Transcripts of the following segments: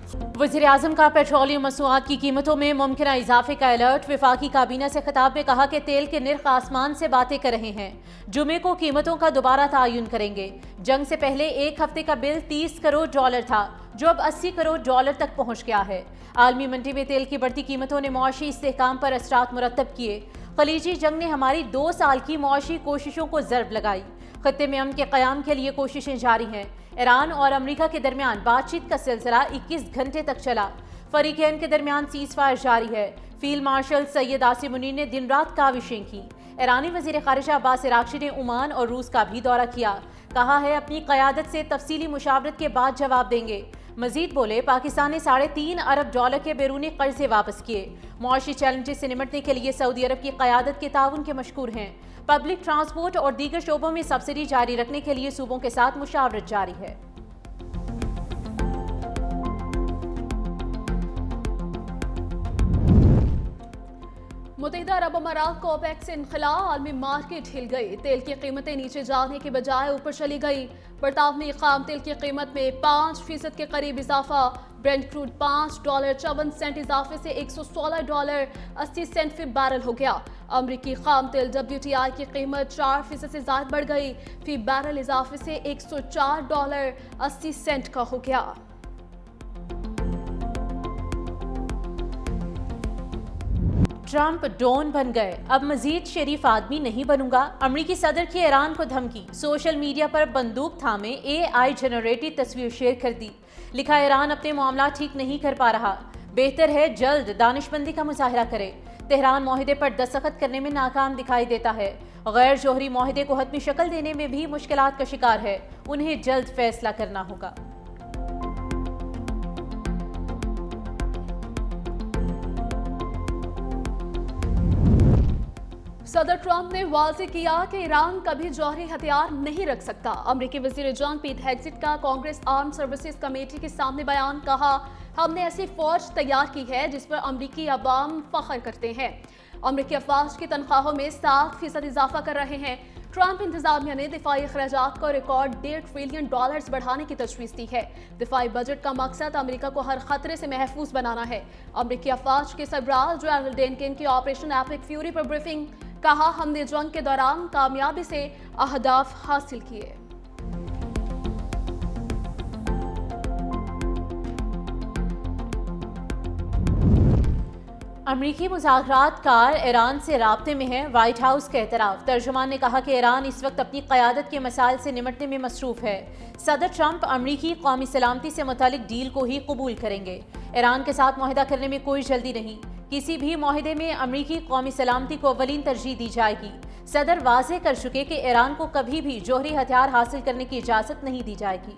वज़ीर-ए-आज़म का पेट्रोलियम मसनूआत की कीमतों में मुमकिन इजाफे का अलर्ट। वफाकी काबीना से खिताब में कहा कि तेल के निर्ख आसमान से बातें कर रहे हैं। जुमे को कीमतों का दोबारा तयन करेंगे। जंग से पहले एक हफ्ते का बिल $30 करोड़ था, जो अब $80 करोड़ तक पहुँच गया है। आलमी मंडी में तेल की बढ़ती कीमतों ने मुआशी इस्तेहकाम पर असरात मुरतब किए। खलीजी जंग ने हमारी 2 साल की मुआशी कोशिशों को ज़रब लगाई। खत्ते में अमन के क़याम के लिए कोशिशें जारी हैं। ईरान और अमेरिका के दरमियान बातचीत का सिलसिला 21 घंटे तक चला। फरीकैन के दरमियान सीज़ फायर जारी है। फील्ड मार्शल सैयद आसिम मुनीर ने दिन रात काविशें की। ईरानी वज़ीर ख़ारिजा अब्बास अराग़ची ने ओमान और रूस का भी दौरा किया। कहा है अपनी क़यादत से तफसीली मुशावरत के बाद जवाब देंगे। मजीद बोले पाकिस्तान ने $3.5 अरब के बैरूनी कर्जे वापस किए। मुआशी चैलेंजेस से निमटने के लिए सऊदी अरब की क़यादत के ताउन के मशकूर हैं। पब्लिक ट्रांसपोर्ट और दीगर शोबों में सब्सिडी जारी रखने के लिए सूबों के साथ मुशावरत जारी है। मुत्तहिदा अरब अमारात को ओपेक से इनखला, आलमी मार्केट हिल गई। तेल की कीमतें नीचे जाने के बजाय ऊपर चली गई। बरतावनी खाम तेल की कीमत में 5% के करीब इजाफा। ब्रेंट क्रूड $5.54 इजाफे से $116.80 फी बैरल हो गया। अमरीकी खाम तेल WTI की कीमत 4% से ज्यादा बढ़ गई। फी बैरल इजाफे से $104.80 का हो गया। ट्रंप डॉन बन गए, अब मजीद शरीफ आदमी नहीं बनूंगा। अमरीकी सदर की ईरान को धमकी। सोशल मीडिया पर बंदूक थामे AI जनरेटेड तस्वीर शेयर कर दी। लिखा ईरान अपने मामला ठीक नहीं कर पा रहा, बेहतर है जल्द दानिशमंदी का मुजाहरा करे। तेहरान माहिदे पर दस्तखत करने में नाकाम दिखाई देता है। गैर जोहरी माहिदे को हतमी शक्ल देने में भी मुश्किलात का शिकार है। उन्हें जल्द फैसला करना होगा। सदर ट्रंप ने वाज़ेह किया कि ईरान कभी जौहरी हथियार नहीं रख सकता। अमरीकी वज़ीर जंग पीट हेग्सेट का कांग्रेस आर्म सर्विसेज कमेटी के सामने बयान। कहा हमने ऐसी फौज तैयार की है जिस पर अमरीकी अवाम फख्र करते हैं। अमरीकी अफवाज की तनख्वाहों में 7% इजाफा कर रहे हैं। ट्रंप इंतजामिया ने दिफाई अखराजात को रिकॉर्ड $1.5 ट्रिलियन बढ़ाने की तजवीज़ दी है। दिफाई बजट का मकसद अमेरिका को हर खतरे से महफूज बनाना है। अमरीकी अफवाज के सरबराह जनरल डेनकिन की ऑपरेशन एपिक फ्यूरी पर ब्रीफिंग। कहा हमने जंग के दौरान कामयाबी से अहदाफ हासिल किए। अमरीकी मुज़ाकरात कार ईरान से राब्ते में है, व्हाइट हाउस का एतराफ़। तर्जुमान ने कहा कि ईरान इस वक्त अपनी क़यादत के मसाइल से निमटने में मसरूफ़ है। सदर ट्रंप अमरीकी कौमी सलामती से मुतालिक डील को ही कबूल करेंगे। ईरान के साथ मुआहदा करने में कोई जल्दी नहीं। किसी भी मुआहदे में अमरीकी कौमी सलामती को अव्वलीन तरजीह दी जाएगी। सदर वाज़ेह कर चुके कि ईरान को कभी भी जौहरी हथियार हासिल करने की इजाज़त नहीं दी जाएगी।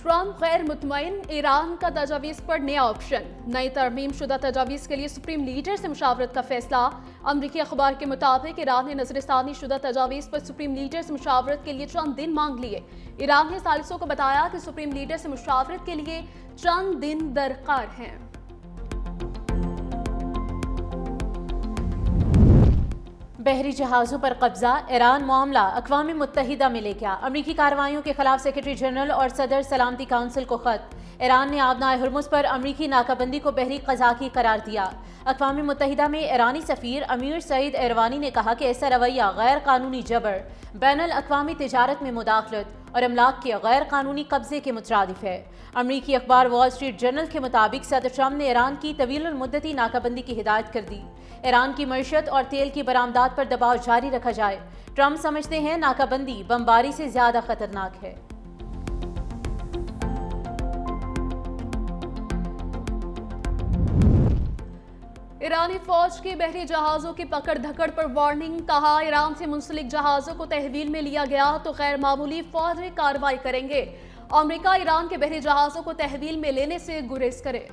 ट्रंप गैर मुतमईन, ईरान का तजावीज़ पर नया ऑप्शन। नई तरमीम शुदा तजावीज़ के लिए सुप्रीम लीडर से मुशावरत का फैसला। अमरीकी अखबार के मुताबिक ईरान ने नजरसानी शुदा तजावीज़ पर सुप्रीम लीडर से मुशावरत के लिए चंद दिन मांग लिए। ईरान ने सालिसों को बताया कि सुप्रीम लीडर से मुशावरत के लिए चंद दिन दरकार हैं। बहरी जहाज़ों पर कब्जा, ईरान मामला अक़वाम मुत्तहिदा में ले गया। अमरीकी कार्रवाइयों के खिलाफ सेक्रेटरी जनरल और सदर सलामती काउंसिल को खत। ईरान ने आबनाए हुर्मुज़ पर अमरीकी नाकाबंदी को बहरी क़ज़ाक़ी करार दिया। अक़वाम मुत्तहिदा में ईरानी सफ़ीर अमीर सईद एरवानी ने कहा कि ऐसा रवैया गैर कानूनी जबर, बैनुल अक़वामी तिजारत में मुदाखलत और अमलाक के गैर कानूनी कब्जे के मुतरादिफ है। अमरीकी अखबार वॉल स्ट्रीट जर्नल के मुताबिक सदर ट्रंप ने ईरान की तवील मुद्दती नाकाबंदी की हिदायत कर दी। ईरान की मईशत और तेल की बरामदात पर दबाव जारी रखा जाए। ट्रंप समझते हैं नाकाबंदी बमबारी से ज्यादा खतरनाक है। ईरानी फौज की बहरी जहाजों की पकड़ धकड़ पर वार्निंग। कहा ईरान से मुंसलिक जहाजों को तहवील में लिया गया तो गैर मामूली फौजी कार्रवाई करेंगे। अमेरिका ईरान के बहरी जहाजों को तहवील में लेने से गुरेज करे।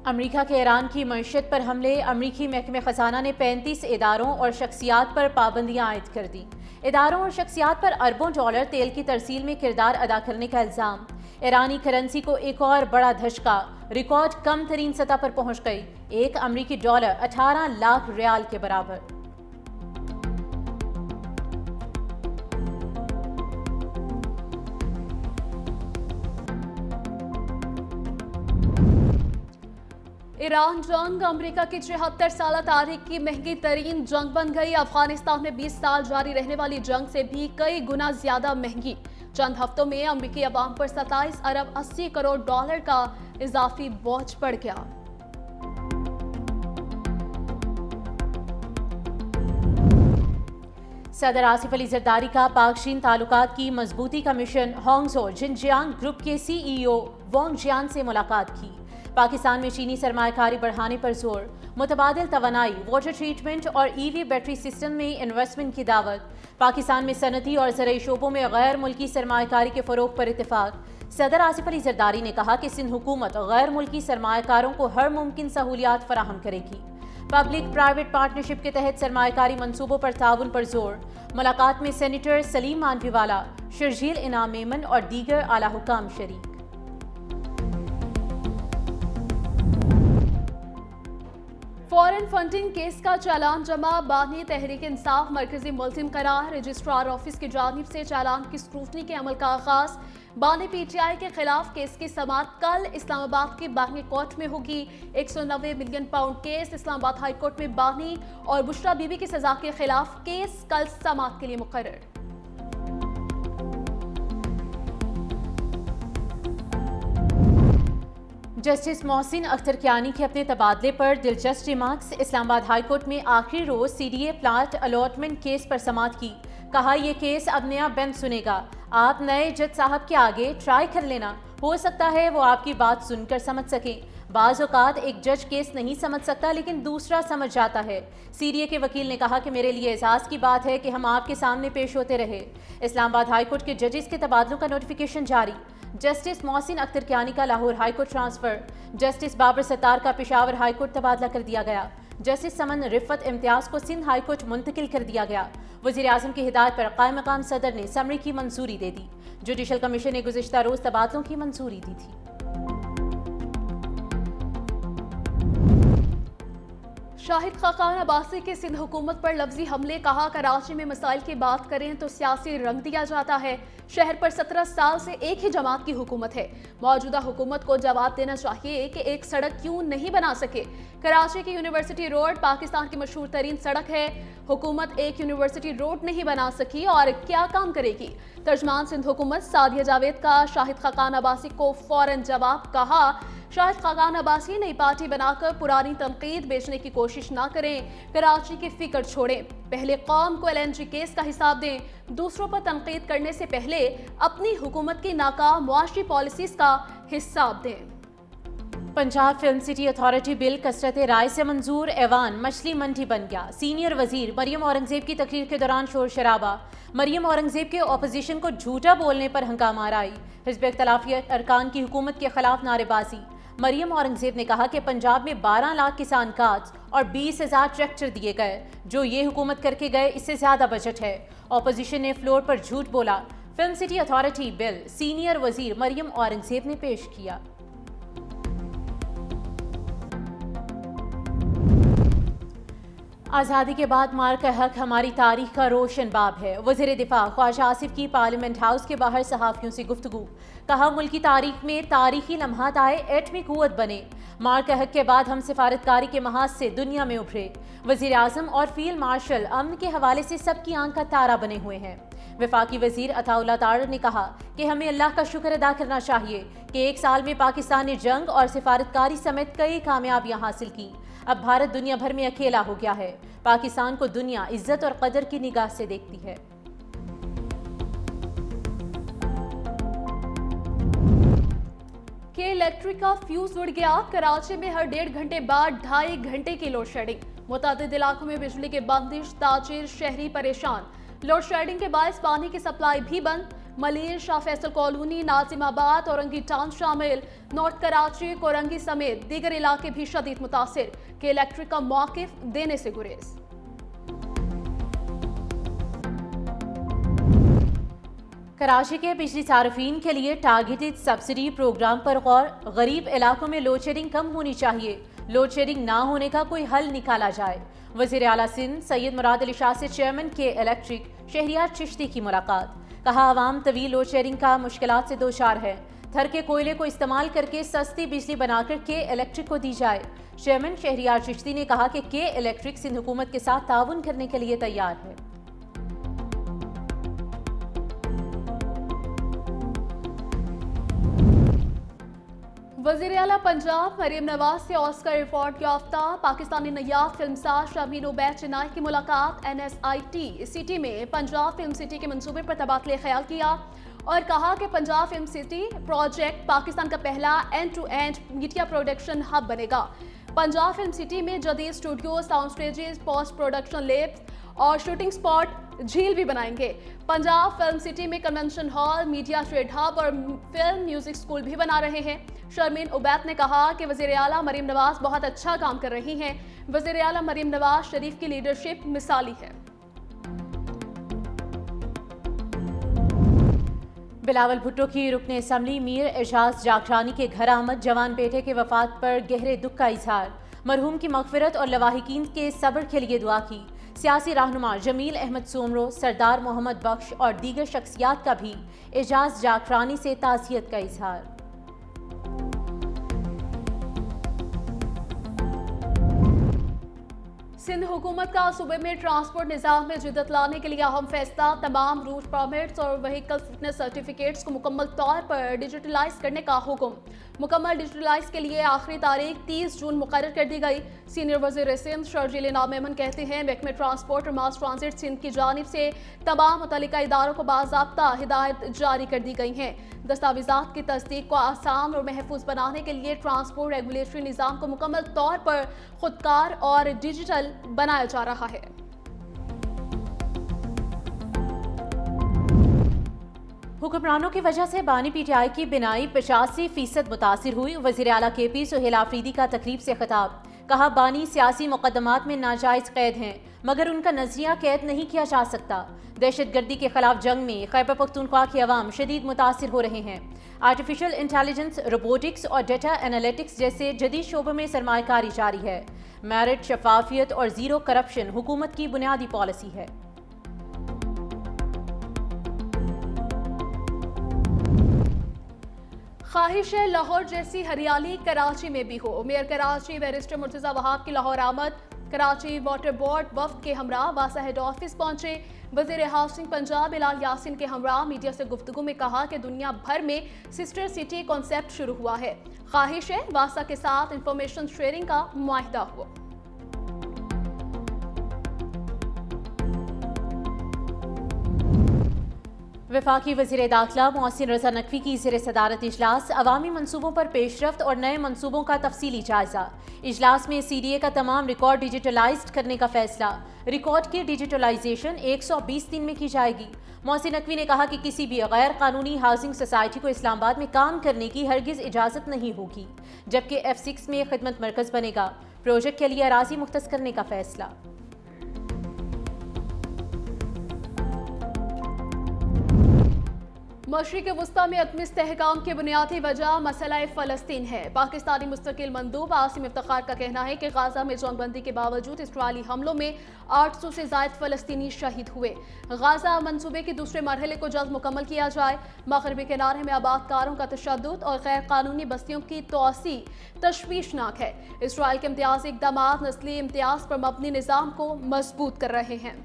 अमेरिका के ईरान की मईशत पर हमले। अमेरिकी महकमे ख़जाना ने 35 इदारों और शख्सियात पर पाबंदियां आयद कर दी। इदारों और शख्सियात पर अरबों डॉलर तेल की तरसील में किरदार अदा करने का इल्ज़ाम। ईरानी करेंसी को एक और बड़ा धचका, रिकॉर्ड कम तरीन सतह पर पहुंच गई, एक अमरीकी डॉलर 18 लाख रियाल के बराबर। ईरान जंग अमेरिका की 74 साल तारीख की महंगी तरीन जंग बन गई। अफगानिस्तान में 20 साल जारी रहने वाली जंग से भी कई गुना ज्यादा महंगी। चंद हफ्तों में अमेरिकी अवाम पर 27 अरब 80 करोड़ डॉलर का इजाफी बोझ पड़ गया। सदर आसिफ अली जरदारी का पाक चीन ताल्लुकात की मजबूती का मिशन होंगझो जिनजियांग ग्रुप के सीईओ वोंग जियान से मुलाकात की। पाकिस्तान में चीनी सरमायाकारी बढ़ाने पर जोर, मुतबादिल तवानाई, वाटर ट्रीटमेंट और ईवी बैटरी सिस्टम में इन्वेस्टमेंट की दावत। पाकिस्तान में सनती और ज़राई शोबों में गैर मुल्की सरमायाकारी के फ़रोग पर इत्तेफाक। सदर आसिफ अली जरदारी ने कहा कि सिंध हुकूमत गैर मुल्की सरमायाकारों को हर मुमकिन सहूलियात फराहम करेगी। पब्लिक प्राइवेट पार्टनरशिप के तहत सरमायाकारी मंसूबों पर ताउन पर जोर। मुलाकात में सेनेटर सलीम मानवीवाला, शर्जील इनाम मेमन और दीगर आला हुकाम शरीक। फॉरेन फंडिंग केस का चालान जमा, बानी तहरीक इंसाफ मरकजी मुल्जिम करार। रजिस्ट्रार ऑफिस की जानिब से चालान की स्क्रूटनी के अमल का आगाज। बानी पीटीआई के खिलाफ केस की समाअत कल इस्लामाबाद के बानी कोर्ट में होगी। 190 million pound case Islamabad high court में बानी और बुशरा बीबी की सजा के खिलाफ केस कल समाअत के लिए मुकर्रर। जस्टिस मोहसिन अख्तर कियानी के अपने तबादले पर दिलचस्प रिमार्क्स। इस्लामाबाद हाई कोर्ट में आखिरी रोज सीडीए प्लाट अलॉटमेंट केस पर समाअत की। कहा यह केस अब नया बेंच सुनेगा, आप नए जज साहब के आगे ट्राई कर लेना, हो सकता है वो आपकी बात सुनकर समझ सकें। बाज़ औक़ात एक जज केस नहीं समझ सकता लेकिन दूसरा समझ जाता है। सीडीए के वकील ने कहा कि मेरे लिए एहसास की बात है कि हम आपके सामने पेश होते रहे। इस्लामाबाद हाई कोर्ट के जजेस के तबादलों का नोटिफिकेशन जारी। जस्टिस मोहसिन अख्तर कियानी का Lahore high court transfer. Justice Babar Sattar का पेशावर हाई कोर्ट तबादला कर दिया गया। जस्टिस समन रिफत इम्तियाज को सिंध हाई कोर्ट मुंतकिल कर दिया गया। वज़ीर आज़म की हिदायत पर कायम मकाम सदर ने समरी की मंजूरी दे दी। जुडिशल कमीशन ने गुज़िश्ता रोज तबादलों की मंजूरी दी थी। शाहिद खाकान अब्बासी के सिंध हुकूमत पर लफ्जी हमले। कहा कराची में मसाइल की बात करें तो सियासी रंग दिया जाता है। शहर पर 17 साल से एक ही जमात की हुकूमत है। मौजूदा हुकूमत को जवाब देना चाहिए कि एक सड़क क्यों नहीं बना सके। कराची की यूनिवर्सिटी रोड पाकिस्तान की मशहूर तरीन सड़क है। हुकूमत एक यूनिवर्सिटी रोड नहीं बना सकी और क्या काम करेगी। तर्जमान सिंध हुकूमत सादिया जावेद का शाहिद खाकान अब्बासी को फौरन जवाब। कहा शाहिद खाकान अब्बासी नई पार्टी बनाकर पुरानी तनकीद बेचने की कोशिश ना करें। कराची की फिक्र छोड़ें, पहले कौम को LNG केस का हिसाब दें। दूसरों पर तनकीद करने से पहले अपनी हुकूमत की नाकाम मुआशी पॉलिसीज का हिसाब दें। Punjab film city authority bill कसरत राय से मंजूर। ऐवान मछली मंडी बन गया। सीनियर वजीर मरियम औरंगजेब की तकरीर के दौरान शोर शराबा। मरियम औरंगजेब के अपोजिशन को झूठा बोलने पर हंगामा आई। हिज़्ब इख्तिलाफी अरकान की हुकूमत के खिलाफ नारेबाजी। मरियम औरंगजेब ने कहा कि पंजाब में 12 लाख किसान कार्ड्स और 20,000 ट्रैक्टर दिए गए। जो ये हुकूमत करके गए इससे ज्यादा बजट है। अपोजिशन ने फ्लोर पर झूठ बोला। Film city authority bill senior वजीर मरियम औरंगजेब ने पेश किया। आज़ादी के बाद मार्का हक हमारी तारीख का रोशन बाब है। वज़ीर दिफा ख्वाजा आसिफ की पार्लियामेंट हाउस के बाहर सहाफ़ियों से गुफ्तगू। कहा मुल्क की तारीख में तारीखी लम्हात आए, एटमी कुव्वत बने। मार्का हक के बाद हम सिफारतकारी के महाज से दुनिया में उभरे। वज़ीर आज़म और फील्ड मार्शल अमन के हवाले से सबकी आंख का तारा बने हुए हैं। वफाकी वज़ीर अताउल्लाह तारड़ ने कहा कि हमें अल्लाह का शुक्र अदा करना चाहिए कि एक साल में पाकिस्तान ने जंग और सिफारतकारी समेत कई कामयाबियां हासिल की। अब भारत दुनिया भर में अकेला हो गया है। पाकिस्तान को दुनिया इज्जत और कदर की निगाह से देखती है। के इलेक्ट्रिक का फ्यूज उड़ गया। कराची में हर 1.5 घंटे बाद 2.5 घंटे की लोड शेडिंग। मुतादिद इलाकों में बिजली की बंदिश, ताजिर शहरी परेशान। लोड शेडिंग के बायस पानी की सप्लाई भी बंद। मलिर, शाह फैसल कॉलोनी, नाजिमाबाद, औरंगी टाउन शामिल। नॉर्थ कराची, कोरंगी समेत दीगर इलाके भी शदीद मुतासिर। के इलेक्ट्रिक का मौकिफ देने से गुरेज। कराची के बिजली सार्फिन के लिए टारगेटेड सब्सिडी प्रोग्राम पर गौर। गरीब इलाकों में लोड शेडिंग कम होनी चाहिए, लोड शेडिंग ना होने का कोई हल निकाला जाए। वज़ीर आला सिंध सैयद मुराद अली शाह से चेयरमैन के इलेक्ट्रिक शहरियार चिश्ती की मुलाकात। कहा आवाम तवील लोड शेडिंग का मुश्किलात से दो चार है, थर के कोयले को इस्तेमाल करके सस्ती बिजली बनाकर के इलेक्ट्रिक को दी जाए। चेयरमैन शहरियार चिश्ती ने कहा कि के इलेक्ट्रिक सिंध हुकूमत के साथ ताउन करने के लिए तैयार है। वज़ीर आला पंजाब मरीम नवाज से ऑस्कर अवार्ड याफ्ता पाकिस्तानी नयाब फिल्मसाज शमीन उबैद चिनाई की मुलाकात। NSIT सिटी में पंजाब फिल्म सिटी के मंसूबे पर तबादले ख्याल किया और कहा कि Punjab film city project Pakistan का पहला end to end media production hub बनेगा। पंजाब फिल्म सिटी में जदीद studio, sound stages, post production labs और शूटिंग स्पॉट झील भी बनाएंगे। पंजाब फिल्म सिटी में convention hall, media trade hub और फिल्म म्यूजिक स्कूल भी बना रहे हैं। शर्मीन उबैद ने कहा कि वज़ीर आला मरीम नवाज बहुत अच्छा काम कर रही हैं। वज़ीर आला मरीम नवाज शरीफ की लीडरशिप मिसाली है। बिलावल भुट्टो की रुकने असम्बली मीर एजाज जाखरानी के घर आमद। जवान बेटे के वफात पर गहरे दुख का इजहार। मरहूम की मगफिरत और लवाहिकीन के सब्र के लिए दुआ की। सियासी रहनुमा जमील अहमद सोमरो, सरदार मोहम्मद बख्श और दीगर शख्सियात का भी एजाज जाखरानी से ताज़ियत का इजहार। सिंध हुकूमत का सूबे में ट्रांसपोर्ट निज़ाम में जिद्दत लाने के लिए अहम फैसला। तमाम रूट परमिट्स और व्हीकल फिटनेस सर्टिफिकेट्स को मुकम्मल तौर पर डिजिटलाइज करने का हुक्म। मुकम्मल डिजिटलाइज के लिए आखिरी तारीख 30 जून मुकर्रर कर दी गई। सीनियर वज़ीर सिंध शर्जील इनाम मेमन कहते हैं महकमे ट्रांसपोर्ट और मास ट्रांजिट सिंध की जानिब से तमाम मुतल्लिका इदारों को बाज़ाब्ता हिदायत जारी कर दी गई हैं। दस्तावेज़ात की तस्दीक को आसान और महफूज बनाने के लिए ट्रांसपोर्ट रेगुलेटरी निज़ाम को मुकम्मल तौर पर खुदकार और डिजिटल बनाया जा रहा है। हुक्मरानों की वजह से बानी PTI की बिनाई 85% मुतासिर हुई। वज़ीर आला KP सुहेल आफरीदी का तकरीब से खिताब। कहा बानी सियासी मुकदमात में नाजायज़ कैद हैं, मगर उनका नजरिया कैद नहीं किया जा सकता। दहशत गर्दी के खिलाफ जंग में खैबर पख्तूनख्वा के अवाम शदीद मुतासिर हो रहे हैं। आर्टिफिशियल इंटेलिजेंस, रोबोटिक्स और डेटा एनालिटिक्स जैसे जदीद शोबों में सरमायाकारी जारी है। मेरिट, शफाफियत और जीरो करप्शन हुकूमत की बुनियादी पॉलिसी है। ख्वाहिश है लाहौर जैसी हरियाली कराची में भी हो। मेयर कराची बैरिस्टर मुर्तज़ा वहाब की लाहौर आमद। कराची वाटर बोर्ड वफ्द के हमरा वासा हेड ऑफिस पहुंचे। वज़ीर हाउसिंग पंजाब इलाल यासिन के हमरा मीडिया से गुफ्तगू में कहा कि दुनिया भर में सिस्टर सिटी कॉन्सेप्ट शुरू हुआ है। ख्वाहिश है वासा के साथ इंफॉर्मेशन शेयरिंग का मुआहिदा हो। वफाकी वज़ीर दाखिला मोहसिन रज़ा नकवी की ज़ेर सदारत इजलास। अवामी मनसूबों पर पेशरफ्त और नए मनसूबों का तफसीली जायजा। इजलास में CDA का तमाम रिकॉर्ड डिजिटलाइज्ड करने का फैसला। रिकॉर्ड की डिजिटलाइजेशन 120 दिन में की जाएगी। मोहसिन नकवी ने कहा कि किसी भी गैर कानूनी हाउसिंग सोसाइटी को इस्लामाबाद में काम करने की हरगिज़ इजाज़त नहीं होगी, जबकि F6 में खिदमत मरकज़ बनेगा। प्रोजेक्ट के लिए अराज़ी मुख्तस करने का फैसला। मशरिक़ वस्ता में अदम इस्तेहकाम की बुनियादी वजह मसला फ़लस्तीन है। पाकिस्तानी मुस्तकिल मंदूब आसिम इफ्तिखार का कहना है कि गाज़ा में जंगबंदी के बावजूद इसराइली हमलों में 800 से ज़ायद फ़लस्तीनी शहीद हुए। गाज़ा मंसूबे के दूसरे मरहले को जल्द मुकम्मल किया जाए। मगरबी किनारे में आबादकारों का तशद्दुद और गैर कानूनी बस्तियों की तोसी तशवीशनाक है। इसराइल के इम्तियाजी इक़दाम नस्ली इम्तियाज़ पर मबनी निज़ाम को मजबूत कर रहे हैं।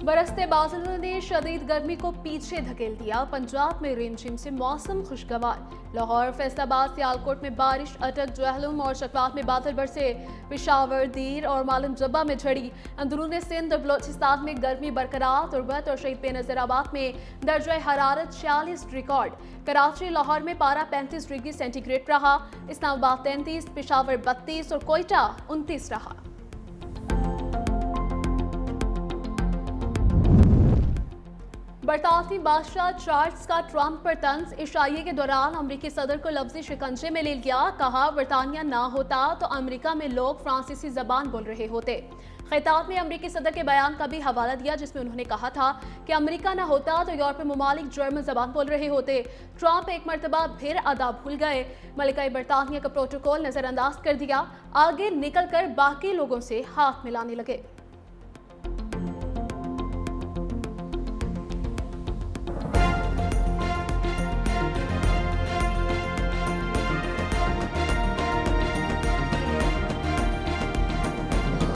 बरसते बादलों ने शदीद गर्मी को पीछे धकेल दिया। पंजाब में रिमझिम से मौसम खुशगवार। लाहौर, फैसलाबाद, सियालकोट में बारिश, अटक, जहलम और शफात में बादल बरसे। पेशावर, दीर और मालम जब्बा में झड़ी। अंदरून सिंध और बलोचिस्तान में गर्मी बरकरार। तुर्बत और शहीद बेनज़ीराबाद में दर्जा हरारत 46 रिकॉर्ड। कराची, लाहौर में पारा 35 डिग्री सेंटीग्रेड रहा। इस्लामाबाद 33, पेशावर 32 और कोयटा 29 रहा। برطانوی بادشاہ چارلز کا ٹرمپ پر طنز، عشائیے کے دوران امریکی صدر کو لفظی شکنجے میں لے لیا، کہا برطانیہ نہ ہوتا تو امریکہ میں لوگ فرانسیسی زبان بول رہے ہوتے۔ خطاب میں امریکی صدر کے بیان کا بھی حوالہ دیا جس میں انہوں نے کہا تھا کہ امریکہ نہ ہوتا تو یورپی ممالک جرمن زبان بول رہے ہوتے۔ ٹرمپ ایک مرتبہ پھر آداب بھول گئے، ملکہ برطانیہ کا پروٹوکول نظر انداز کر دیا، آگے نکل کر باقی لوگوں سے ہاتھ ملانے لگے۔